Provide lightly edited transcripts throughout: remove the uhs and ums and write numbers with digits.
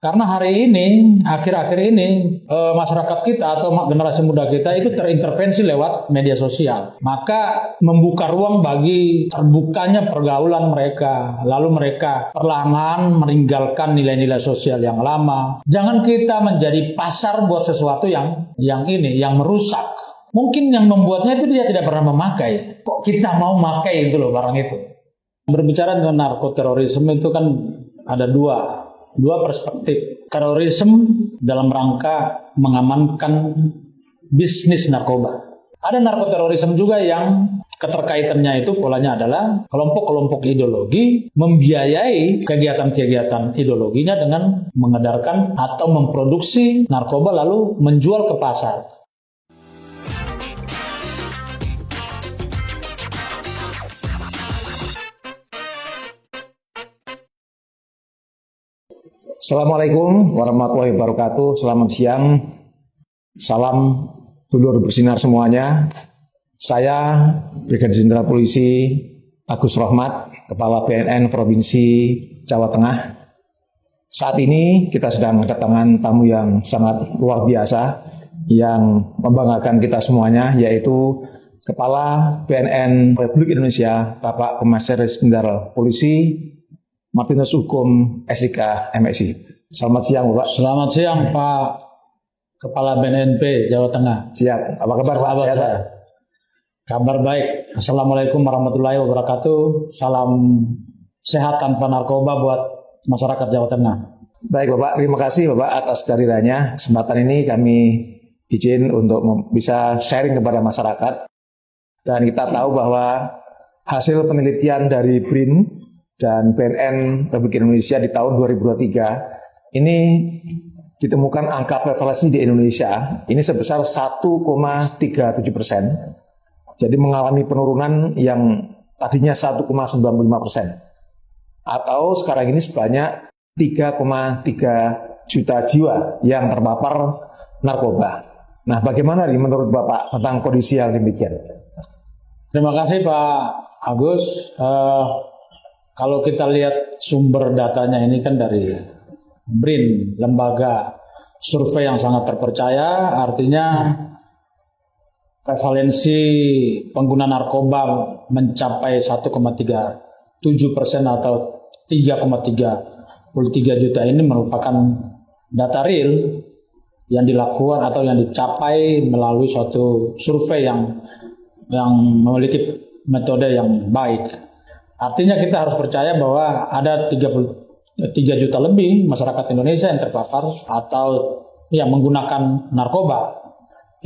Karena hari ini, akhir-akhir ini, masyarakat kita atau generasi muda kita itu terintervensi lewat media sosial. Maka membuka ruang bagi terbukanya pergaulan mereka. Lalu mereka perlahan meninggalkan nilai-nilai sosial yang lama. Jangan kita menjadi pasar buat sesuatu yang merusak. Mungkin yang membuatnya itu dia tidak pernah memakai. Kok kita mau memakai itu loh barang itu. Berbicara tentang narkoterorisme itu kan ada dua perspektif. Terorisme dalam rangka mengamankan bisnis narkoba. Ada narkoterorisme juga yang keterkaitannya itu polanya adalah kelompok-kelompok ideologi membiayai kegiatan-kegiatan ideologinya dengan mengedarkan atau memproduksi narkoba lalu menjual ke pasar. Assalamualaikum warahmatullahi wabarakatuh. Selamat siang. Salam dulur bersinar semuanya. Saya Brigadir Jenderal Polisi Agus Rohmat, Kepala BNN Provinsi Jawa Tengah. Saat ini kita sedang kedatangan tamu yang sangat luar biasa yang membanggakan kita semuanya, yaitu Kepala BNN Republik Indonesia, Bapak Komisaris Jenderal Polisi Martinus Hukum SIK MSI. Selamat siang, Bapak. Selamat siang, Pak Kepala BNNP Jawa Tengah. Siap. Apa kabar, Pak? Sehat? Kabar baik. Assalamualaikum warahmatullahi wabarakatuh. Salam sehat tanpa narkoba buat masyarakat Jawa Tengah. Baik, Bapak. Terima kasih, Bapak, atas kehadirannya. Kesempatan ini kami izin untuk bisa sharing kepada masyarakat. Dan kita tahu bahwa hasil penelitian dari BRIN dan BNN Republik Indonesia di tahun 2023 ini ditemukan angka prevalensi di Indonesia ini sebesar 1,37%. Jadi mengalami penurunan yang tadinya 1,95%. Atau sekarang ini sebanyak 3,3 juta jiwa yang terpapar narkoba. Nah, bagaimana nih menurut Bapak tentang kondisi yang demikian? Terima kasih Pak Agus. Kalau kita lihat sumber datanya ini kan dari BRIN, lembaga survei yang sangat terpercaya, artinya prevalensi pengguna narkoba mencapai 1,37% atau 3,33 juta ini merupakan data real yang dilakukan atau yang dicapai melalui suatu survei yang memiliki metode yang baik. Artinya kita harus percaya bahwa ada 3 juta lebih masyarakat Indonesia yang terpapar atau yang menggunakan narkoba.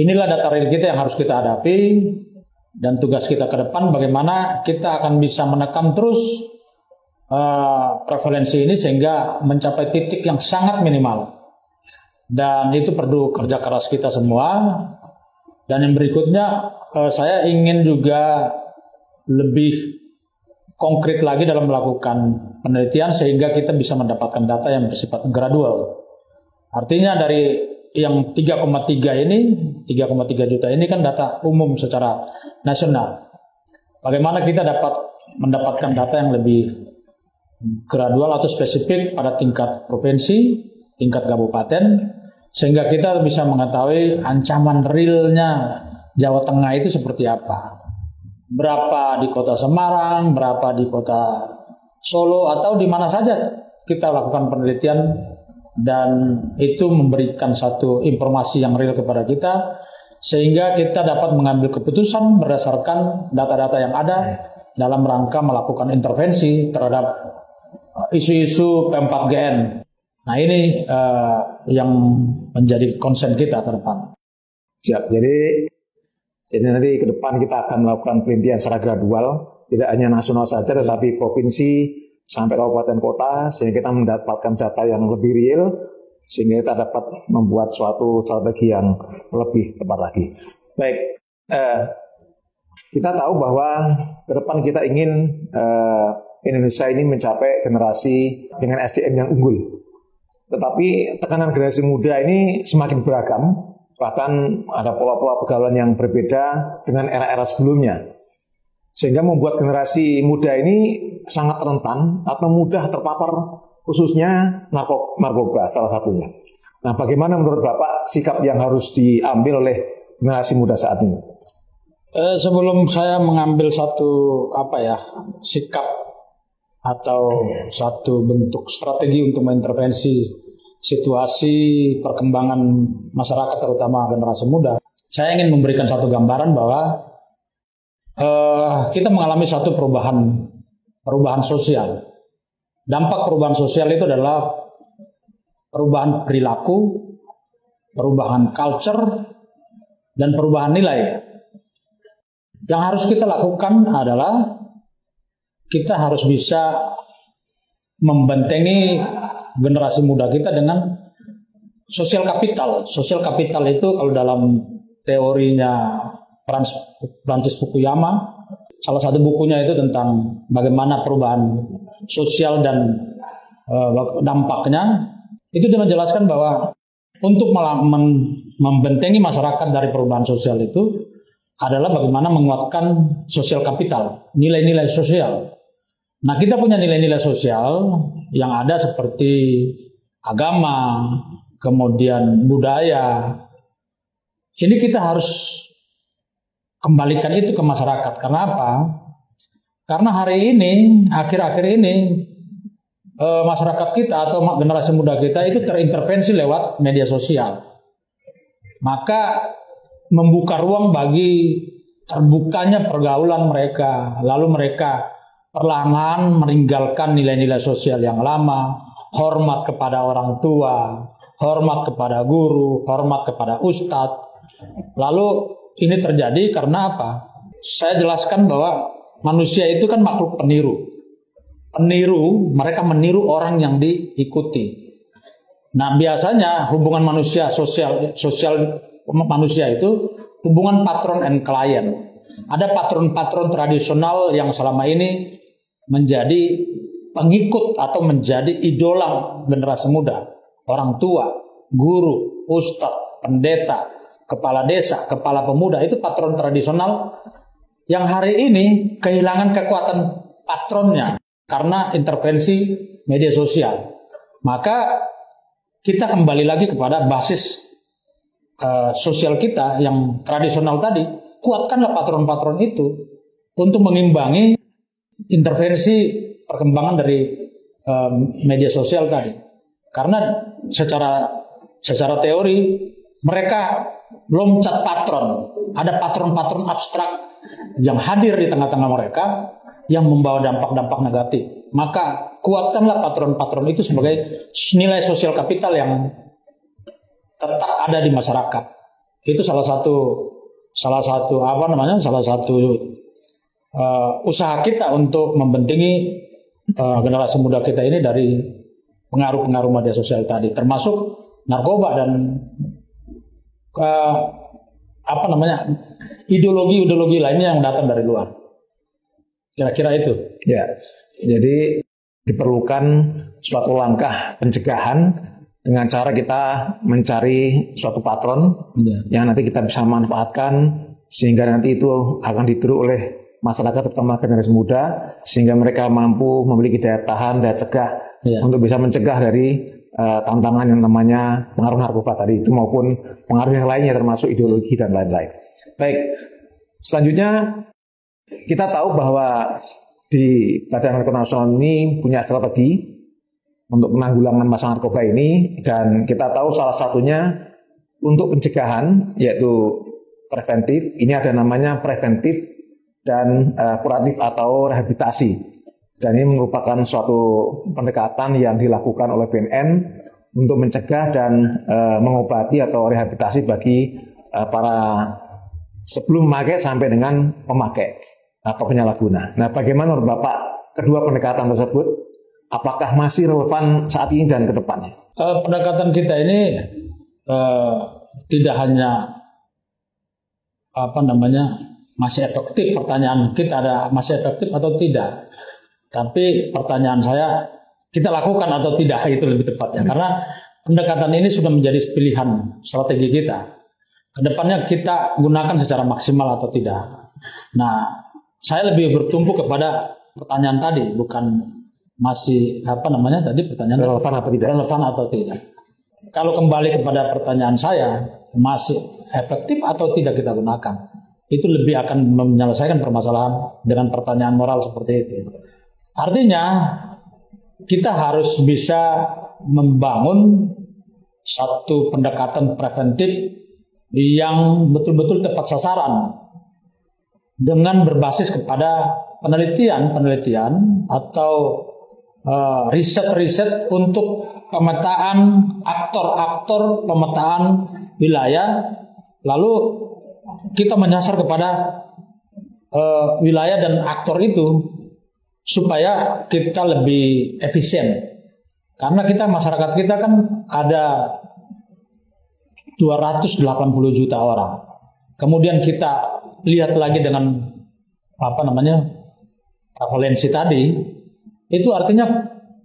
Inilah data real kita yang harus kita hadapi, dan tugas kita ke depan bagaimana kita akan bisa menekan terus prevalensi ini sehingga mencapai titik yang sangat minimal. Dan itu perlu kerja keras kita semua. Dan yang berikutnya saya ingin juga lebih konkret lagi dalam melakukan penelitian sehingga kita bisa mendapatkan data yang bersifat gradual. Artinya dari yang 3,3 juta ini kan data umum secara nasional. Bagaimana kita dapat mendapatkan data yang lebih gradual atau spesifik pada tingkat provinsi, tingkat kabupaten, sehingga kita bisa mengetahui ancaman realnya Jawa Tengah itu seperti apa. Berapa di kota Semarang, berapa di kota Solo, atau di mana saja kita lakukan penelitian, dan itu memberikan satu informasi yang real kepada kita sehingga kita dapat mengambil keputusan berdasarkan data-data yang ada dalam rangka melakukan intervensi terhadap isu-isu P4GN. Nah, ini yang menjadi concern kita ke depan. Siap. Jadi nanti ke depan kita akan melakukan penelitian secara gradual, tidak hanya nasional saja tetapi provinsi sampai kabupaten kota, sehingga kita mendapatkan data yang lebih real, sehingga kita dapat membuat suatu strategi yang lebih tepat lagi. Baik, kita tahu bahwa ke depan kita ingin Indonesia ini mencapai generasi dengan SDM yang unggul. Tetapi tekanan generasi muda ini semakin beragam. Bahkan ada pola-pola pergaulan yang berbeda dengan era-era sebelumnya. Sehingga membuat generasi muda ini sangat rentan atau mudah terpapar khususnya narkoba salah satunya. Nah, bagaimana menurut Bapak sikap yang harus diambil oleh generasi muda saat ini? Sebelum saya mengambil satu sikap atau satu bentuk strategi untuk mengintervensi situasi perkembangan masyarakat terutama generasi muda, saya ingin memberikan satu gambaran bahwa kita mengalami satu perubahan sosial. Dampak perubahan sosial itu adalah perubahan perilaku, perubahan culture, dan perubahan nilai. Yang harus kita lakukan adalah kita harus bisa membentengi generasi muda kita dengan sosial kapital. Sosial kapital itu kalau dalam teorinya Francis Fukuyama, salah satu bukunya itu tentang bagaimana perubahan sosial dan dampaknya. Itu dia menjelaskan bahwa untuk membentengi masyarakat dari perubahan sosial itu adalah bagaimana menguatkan sosial kapital, nilai-nilai sosial. Nah, kita punya nilai-nilai sosial yang ada seperti agama, kemudian budaya. Ini kita harus kembalikan itu ke masyarakat. Karena apa? Karena hari ini, akhir-akhir ini, masyarakat kita atau generasi muda kita itu terintervensi lewat media sosial. Maka membuka ruang bagi terbukanya pergaulan mereka, lalu mereka perlahan meninggalkan nilai-nilai sosial yang lama, hormat kepada orang tua, hormat kepada guru, hormat kepada ustadz. Lalu ini terjadi karena apa? Saya jelaskan bahwa manusia itu kan makhluk peniru. Mereka meniru orang yang diikuti. Nah, biasanya hubungan manusia sosial manusia itu hubungan patron and client. Ada patron-patron tradisional yang selama ini menjadi pengikut atau menjadi idola generasi muda. Orang tua, guru, ustadz, pendeta, kepala desa, kepala pemuda, itu patron tradisional yang hari ini kehilangan kekuatan patronnya karena intervensi media sosial. Maka kita kembali lagi kepada basis sosial kita yang tradisional tadi. Kuatkanlah patron-patron itu untuk mengimbangi intervensi perkembangan dari media sosial tadi. Karena secara teori mereka loncat patron, ada patron-patron abstrak yang hadir di tengah-tengah mereka yang membawa dampak-dampak negatif. Maka kuatkanlah patron-patron itu sebagai nilai sosial kapital yang tetap ada di masyarakat. Itu salah satu usaha kita untuk membentengi generasi muda kita ini dari pengaruh-pengaruh media sosial tadi, termasuk narkoba dan ideologi-ideologi lainnya yang datang dari luar. Kira-kira itu. Ya, jadi diperlukan suatu langkah pencegahan dengan cara kita mencari suatu patron yang nanti kita bisa manfaatkan sehingga nanti itu akan ditiru oleh masyarakat terutama generasi muda sehingga mereka mampu memiliki daya tahan, daya cegah untuk bisa mencegah dari tantangan yang namanya pengaruh narkoba tadi itu maupun pengaruh yang lainnya termasuk ideologi dan lain-lain. Baik, selanjutnya kita tahu bahwa di Badan Narkotika Nasional ini punya strategi untuk penanggulangan masalah narkoba ini dan kita tahu salah satunya untuk pencegahan yaitu preventif. Ini ada namanya preventif dan kuratif atau rehabilitasi. Dan ini merupakan suatu pendekatan yang dilakukan oleh BNN untuk mencegah dan mengobati atau rehabilitasi bagi para sebelum memakai sampai dengan pemakai atau penyalahguna. Nah, bagaimana menurut Bapak kedua pendekatan tersebut? Apakah masih relevan saat ini dan ke depannya? Pendekatan kita ini tidak hanya masih efektif. Pertanyaan kita ada masih efektif atau tidak. Tapi pertanyaan saya, kita lakukan atau tidak, itu lebih tepatnya. Karena pendekatan ini sudah menjadi pilihan strategi kita. Kedepannya kita gunakan secara maksimal atau tidak. Nah, saya lebih bertumpu kepada pertanyaan tadi, bukan masih tadi pertanyaan Relevan apa tidak? Relevan atau tidak. Kalau kembali kepada pertanyaan saya, masih efektif atau tidak kita gunakan, itu lebih akan menyelesaikan permasalahan dengan pertanyaan moral seperti itu. Artinya kita harus bisa membangun satu pendekatan preventif yang betul-betul tepat sasaran dengan berbasis kepada penelitian atau riset-riset untuk pemetaan aktor-aktor, pemetaan wilayah, lalu kita menyasar kepada wilayah dan aktor itu supaya kita lebih efisien. Karena masyarakat kita kan ada 280 juta orang. Kemudian kita lihat lagi dengan prevalensi tadi, itu artinya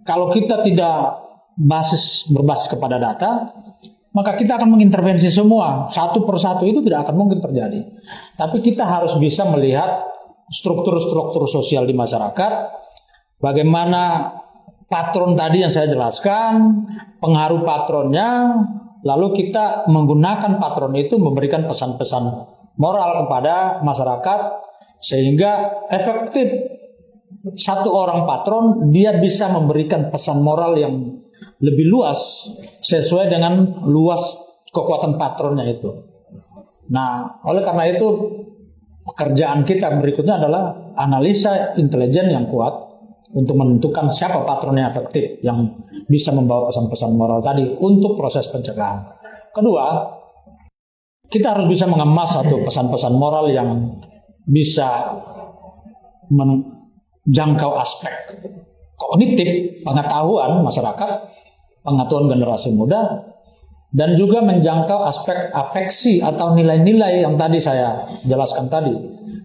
kalau kita tidak berbasis kepada data, maka kita akan mengintervensi semua satu persatu, itu tidak akan mungkin terjadi. Tapi kita harus bisa melihat struktur-struktur sosial di masyarakat, bagaimana patron tadi yang saya jelaskan, pengaruh patronnya, lalu kita menggunakan patron itu memberikan pesan-pesan moral kepada masyarakat sehingga efektif. Satu orang patron dia bisa memberikan pesan moral yang lebih luas sesuai dengan luas kekuatan patronnya itu. Nah, oleh karena itu pekerjaan kita berikutnya adalah analisa intelijen yang kuat untuk menentukan siapa patron yang efektif yang bisa membawa pesan-pesan moral tadi untuk proses pencegahan. Kedua, kita harus bisa mengemas satu pesan-pesan moral yang bisa menjangkau aspek kognitif, pengetahuan masyarakat, pengetahuan generasi muda, dan juga menjangkau aspek afeksi atau nilai-nilai yang tadi saya jelaskan tadi.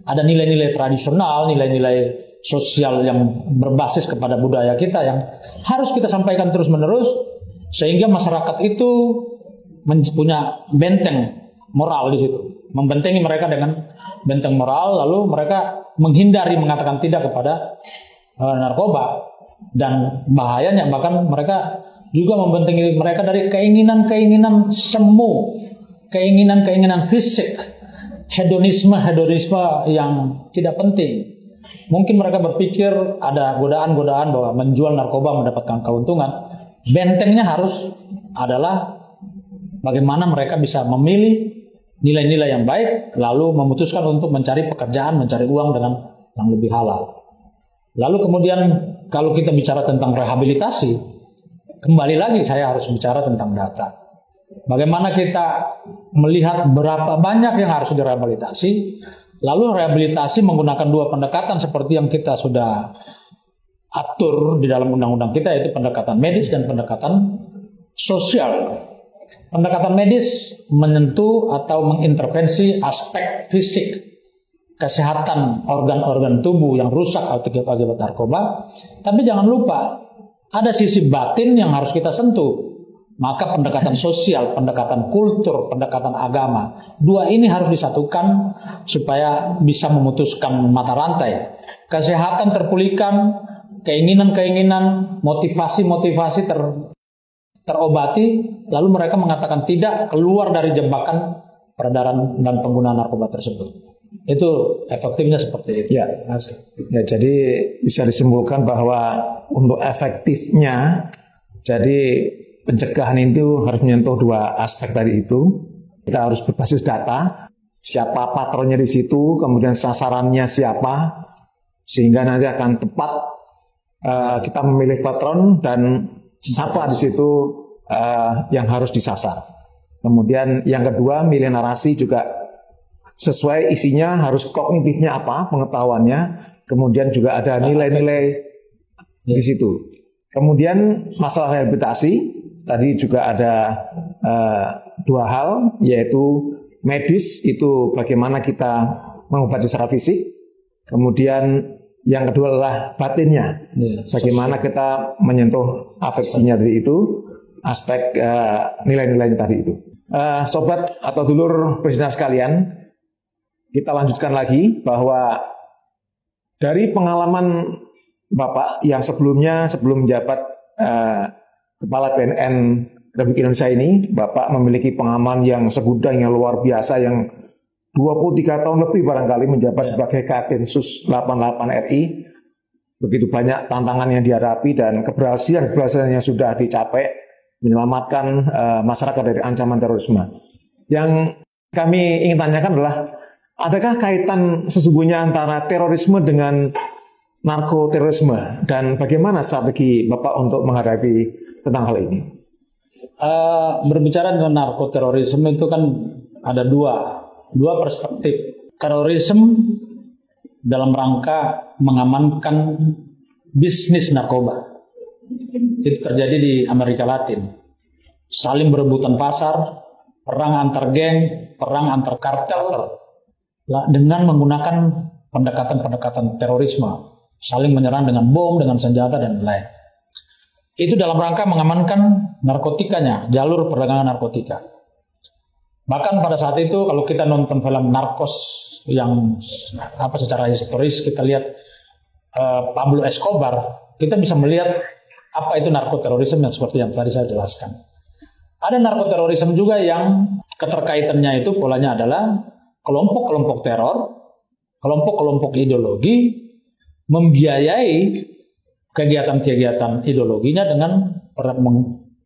Ada nilai-nilai tradisional, nilai-nilai sosial yang berbasis kepada budaya kita yang harus kita sampaikan terus-menerus sehingga masyarakat itu punya benteng moral di situ, membentengi mereka dengan benteng moral, lalu mereka menghindari mengatakan tidak kepada narkoba, dan bahayanya bahkan mereka juga membentengi mereka dari keinginan-keinginan semu, keinginan-keinginan fisik, hedonisme yang tidak penting. Mungkin mereka berpikir ada godaan-godaan bahwa menjual narkoba mendapatkan keuntungan. Bentengnya harus adalah bagaimana mereka bisa memilih nilai-nilai yang baik, lalu memutuskan untuk mencari pekerjaan, mencari uang dengan yang lebih halal. Lalu kemudian kalau kita bicara tentang rehabilitasi, kembali lagi saya harus bicara tentang data. Bagaimana kita melihat berapa banyak yang harus direhabilitasi, lalu rehabilitasi menggunakan dua pendekatan seperti yang kita sudah atur di dalam undang-undang kita, yaitu pendekatan medis dan pendekatan sosial. Pendekatan medis menyentuh atau mengintervensi aspek fisik, kesehatan organ-organ tubuh yang rusak akibat narkoba. Tapi jangan lupa, ada sisi batin yang harus kita sentuh. Maka pendekatan sosial, pendekatan kultur, pendekatan agama, dua ini harus disatukan supaya bisa memutuskan mata rantai. Kesehatan terpulihkan, keinginan-keinginan, motivasi-motivasi terobati, lalu mereka mengatakan tidak, keluar dari jebakan peredaran dan penggunaan narkoba tersebut. Itu efektifnya seperti itu. Ya, jadi bisa disimpulkan bahwa untuk efektifnya, jadi pencegahan itu harus menyentuh dua aspek tadi itu. Kita harus berbasis data, siapa patronnya di situ, kemudian sasarannya siapa, sehingga nanti akan tepat kita memilih patron dan siapa di situ yang harus disasar. Kemudian yang kedua, milih narasi juga sesuai isinya, harus kognitifnya apa, pengetahuannya. Kemudian juga ada nilai-nilai di situ. Kemudian masalah rehabilitasi tadi juga ada dua hal, yaitu medis itu bagaimana kita mengobati secara fisik. Kemudian yang kedua adalah batinnya, bagaimana kita menyentuh afeksinya dari itu, aspek nilai-nilainya tadi itu. Sobat atau dulur pendengar sekalian, kita lanjutkan lagi bahwa dari pengalaman Bapak yang sebelum menjabat Kepala BNN Republik Indonesia ini, Bapak memiliki pengalaman yang segudang yang luar biasa yang 23 tahun lebih barangkali menjabat sebagai Kadinsus 88 RI. Begitu banyak tantangan yang dihadapi dan keberhasilan yang sudah dicapai menyelamatkan masyarakat dari ancaman terorisme. Yang kami ingin tanyakan adalah, adakah kaitan sesungguhnya antara terorisme dengan narkoterorisme dan bagaimana strategi Bapak untuk menghadapi tentang hal ini? Berbicara tentang narkoterorisme itu kan ada dua perspektif. Terorisme dalam rangka mengamankan bisnis narkoba. Itu terjadi di Amerika Latin. Saling berebutan pasar, perang antar geng, perang antar kartel dengan menggunakan pendekatan-pendekatan terorisme. Saling menyerang dengan bom, dengan senjata, dan lain. Itu dalam rangka mengamankan narkotikanya, jalur perdagangan narkotika. Bahkan pada saat itu kalau kita nonton film Narcos yang secara historis kita lihat Pablo Escobar, kita bisa melihat apa itu narkoterorisme yang seperti yang tadi saya jelaskan. Ada narkoterorisme juga yang keterkaitannya itu polanya adalah kelompok-kelompok teror, kelompok-kelompok ideologi membiayai kegiatan-kegiatan ideologinya dengan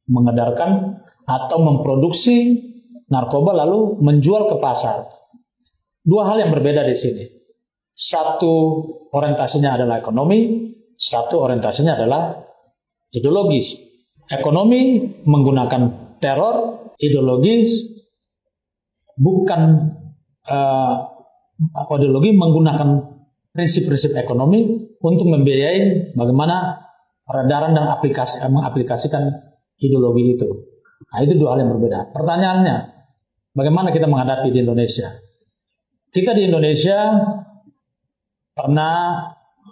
mengedarkan atau memproduksi narkoba lalu menjual ke pasar. Dua hal yang berbeda di sini. Satu orientasinya adalah ekonomi, satu orientasinya adalah ideologis. Ekonomi menggunakan teror, ideologis ideologi menggunakan prinsip-prinsip ekonomi untuk membiayai bagaimana peredaran dan mengaplikasikan ideologi itu. Nah, itu dua hal yang berbeda. Pertanyaannya, bagaimana kita menghadapi di Indonesia? Kita di Indonesia pernah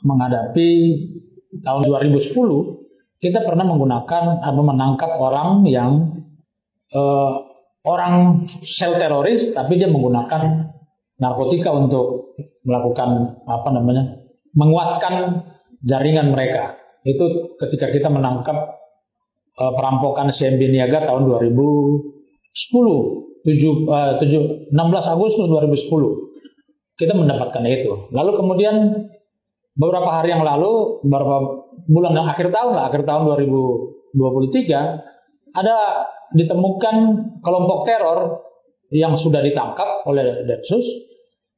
menghadapi tahun 2010, kita pernah menangkap orang yang orang sel teroris, tapi dia menggunakan narkotika untuk melakukan menguatkan jaringan mereka. Itu ketika kita menangkap perampokan CMB Niaga tahun 2010, 16 Agustus 2010. Kita mendapatkan itu. Lalu kemudian beberapa hari yang lalu, beberapa bulan akhir tahun 2023, ada ditemukan kelompok teror yang sudah ditangkap oleh Densus,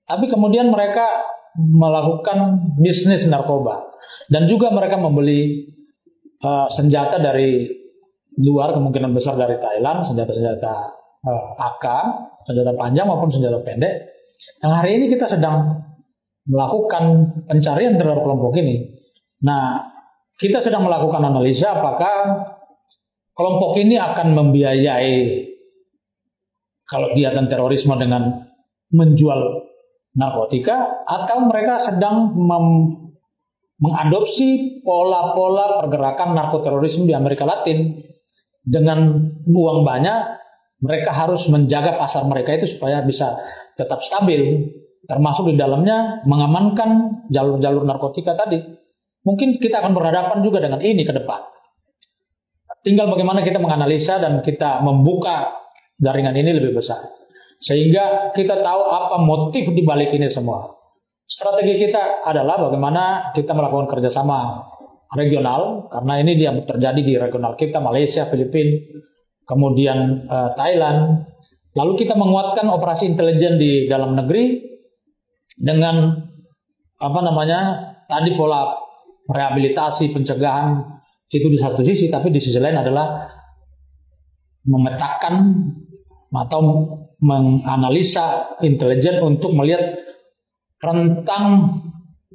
tapi kemudian mereka melakukan bisnis narkoba dan juga mereka membeli senjata dari luar, kemungkinan besar dari Thailand, senjata-senjata AK, senjata panjang maupun senjata pendek. Yang hari ini kita sedang melakukan pencarian terhadap kelompok ini. Nah, kita sedang melakukan analisa apakah kelompok ini akan membiayai kalau kegiatan terorisme dengan menjual narkotika, atau mereka sedang mengadopsi pola-pola pergerakan narkoterorisme di Amerika Latin. Dengan uang banyak, mereka harus menjaga pasar mereka itu supaya bisa tetap stabil, termasuk di dalamnya mengamankan jalur-jalur narkotika tadi. Mungkin kita akan berhadapan juga dengan ini ke depan. Tinggal bagaimana kita menganalisa dan kita membuka jaringan ini lebih besar, sehingga kita tahu apa motif di balik ini semua. Strategi kita adalah bagaimana kita melakukan kerjasama regional, karena ini dia terjadi di regional kita, Malaysia, Filipina, kemudian Thailand. Lalu kita menguatkan operasi intelijen di dalam negeri dengan tadi pola rehabilitasi, pencegahan itu di satu sisi, tapi di sisi lain adalah memetakan atau menganalisa intelijen untuk melihat rentang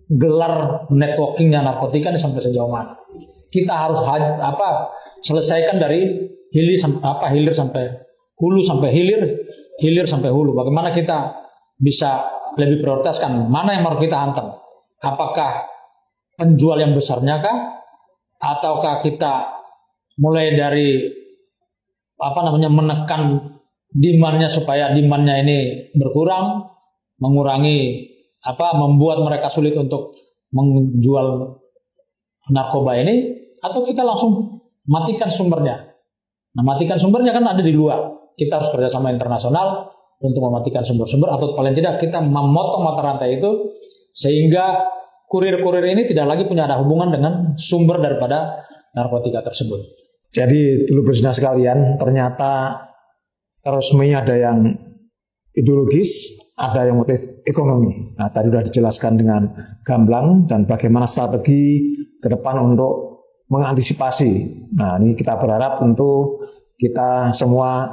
gelar networkingnya narkotika ini sampai sejauh mana. Kita harus selesaikan dari hilir sampai hulu sampai hilir sampai hulu. Bagaimana kita bisa lebih prioritaskan mana yang harus kita hantam? Apakah penjual yang besarnya kah? Ataukah kita mulai dari menekan demand-nya supaya demand-nya ini berkurang, mengurangi membuat mereka sulit untuk menjual narkoba ini, atau kita langsung matikan sumbernya. Nah, matikan sumbernya kan ada di luar. Kita harus kerjasama internasional untuk mematikan sumber-sumber, atau paling tidak kita memotong mata rantai itu, sehingga kurir-kurir ini tidak lagi punya ada hubungan dengan sumber daripada narkotika tersebut. Jadi dulu bersinar sekalian, ternyata terorisme ada yang ideologis, ada yang motif ekonomi. Nah, tadi sudah dijelaskan dengan gamblang dan bagaimana strategi ke depan untuk mengantisipasi. Nah, ini kita berharap tentu kita semua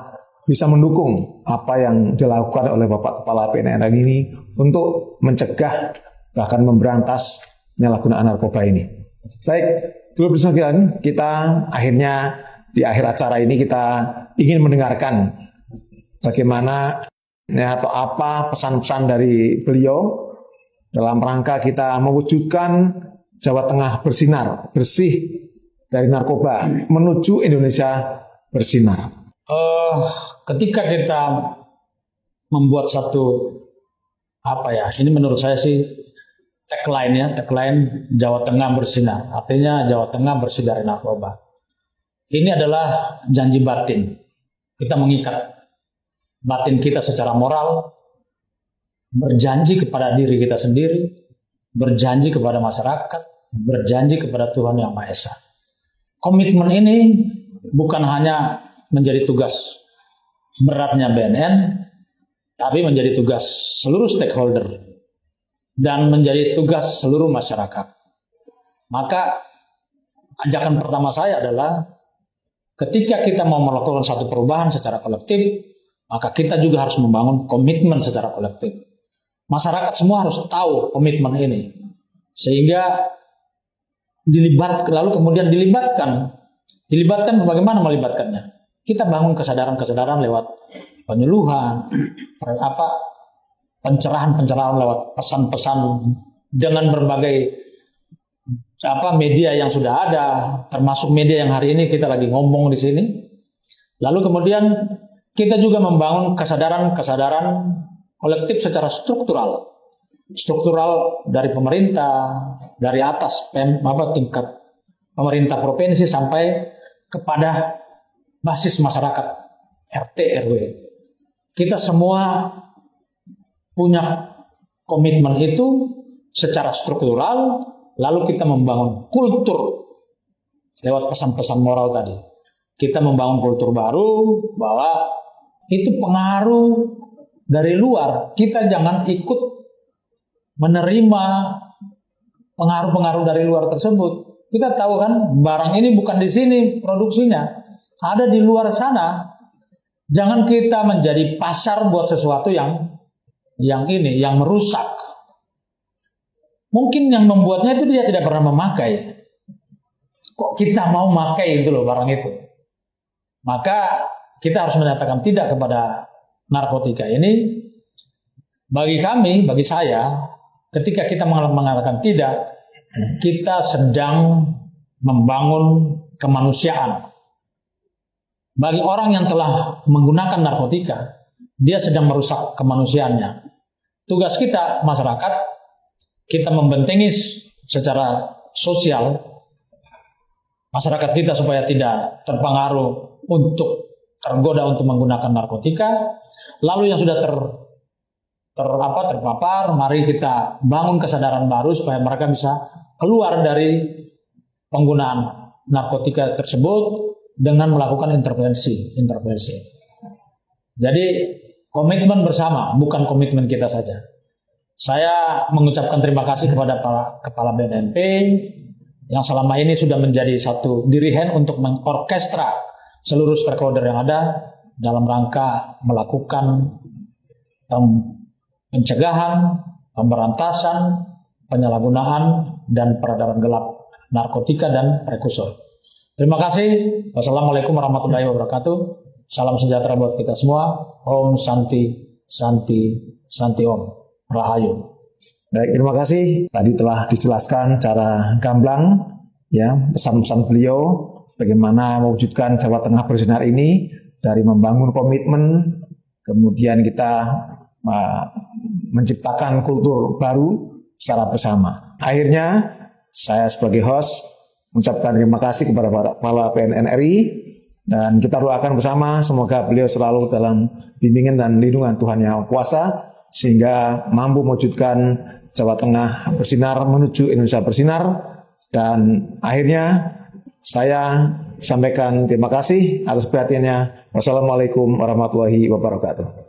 bisa mendukung apa yang dilakukan oleh Bapak Kepala BNN ini untuk mencegah bahkan memberantas penyalahgunaan narkoba ini. Baik, dulu bersama kita akhirnya di akhir acara ini kita ingin mendengarkan bagaimana atau apa pesan-pesan dari beliau dalam rangka kita mewujudkan Jawa Tengah bersinar, bersih dari narkoba menuju Indonesia bersinar. Ketika kita membuat satu ini menurut saya sih tagline Jawa Tengah bersinar, artinya Jawa Tengah bersih dari narkoba. Ini adalah janji batin. Kita mengikat batin kita secara moral, berjanji kepada diri kita sendiri, berjanji kepada masyarakat, berjanji kepada Tuhan Yang Maha Esa. Komitmen ini bukan hanya menjadi tugas beratnya BNN, tapi menjadi tugas seluruh stakeholder dan menjadi tugas seluruh masyarakat. Maka ajakan pertama saya adalah ketika kita mau melakukan satu perubahan secara kolektif, maka kita juga harus membangun komitmen secara kolektif. Masyarakat semua harus tahu komitmen ini, sehingga kemudian dilibatkan bagaimana melibatkannya? Kita bangun kesadaran lewat penyuluhan, pencerahan lewat pesan-pesan dengan berbagai media yang sudah ada, termasuk media yang hari ini kita lagi ngomong di sini. Lalu kemudian kita juga membangun kesadaran kolektif secara struktural dari pemerintah, dari atas tingkat pemerintah provinsi sampai kepada basis masyarakat RT RW. Kita semua punya komitmen itu secara struktural, lalu kita membangun kultur lewat pesan-pesan moral tadi. Kita membangun kultur baru bahwa itu pengaruh dari luar. Kita jangan ikut menerima pengaruh-pengaruh dari luar tersebut. Kita tahu kan barang ini bukan di sini produksinya, ada di luar sana. Jangan kita menjadi pasar buat sesuatu yang merusak. Mungkin yang membuatnya itu dia tidak pernah memakai. Kok kita mau memakai itu loh barang itu? Maka kita harus menyatakan tidak kepada narkotika ini. Bagi saya, ketika kita mengatakan tidak, kita sedang membangun kemanusiaan. Bagi orang yang telah menggunakan narkotika, dia sedang merusak kemanusiaannya. Tugas kita, masyarakat, kita membentengi secara sosial masyarakat kita supaya tidak terpengaruh untuk tergoda untuk menggunakan narkotika. Lalu yang sudah terpapar, mari kita bangun kesadaran baru supaya mereka bisa keluar dari penggunaan narkotika tersebut dengan melakukan intervensi. Jadi komitmen bersama, bukan komitmen kita saja. Saya mengucapkan terima kasih kepada para kepala BNNP yang selama ini sudah menjadi satu dirihen untuk mengorkestra seluruh stakeholder yang ada dalam rangka melakukan pencegahan, pemberantasan, penyalahgunaan, dan peredaran gelap narkotika dan prekursor. Terima kasih. Wassalamualaikum warahmatullahi wabarakatuh. Salam sejahtera buat kita semua. Om Santi, Santi, Santi Om. Rahayu. Baik, terima kasih. Tadi telah dijelaskan secara gamblang ya pesan-pesan beliau bagaimana mewujudkan Jawa Tengah bersinar ini dari membangun komitmen, kemudian kita menciptakan kultur baru secara bersama. Akhirnya saya sebagai host mengucapkan terima kasih kepada para PNN RI dan kita doakan bersama semoga beliau selalu dalam bimbingan dan lindungan Tuhan Yang Maha Kuasa sehingga mampu mewujudkan Jawa Tengah bersinar menuju Indonesia bersinar. Dan akhirnya saya sampaikan terima kasih atas perhatiannya. Wassalamualaikum warahmatullahi wabarakatuh.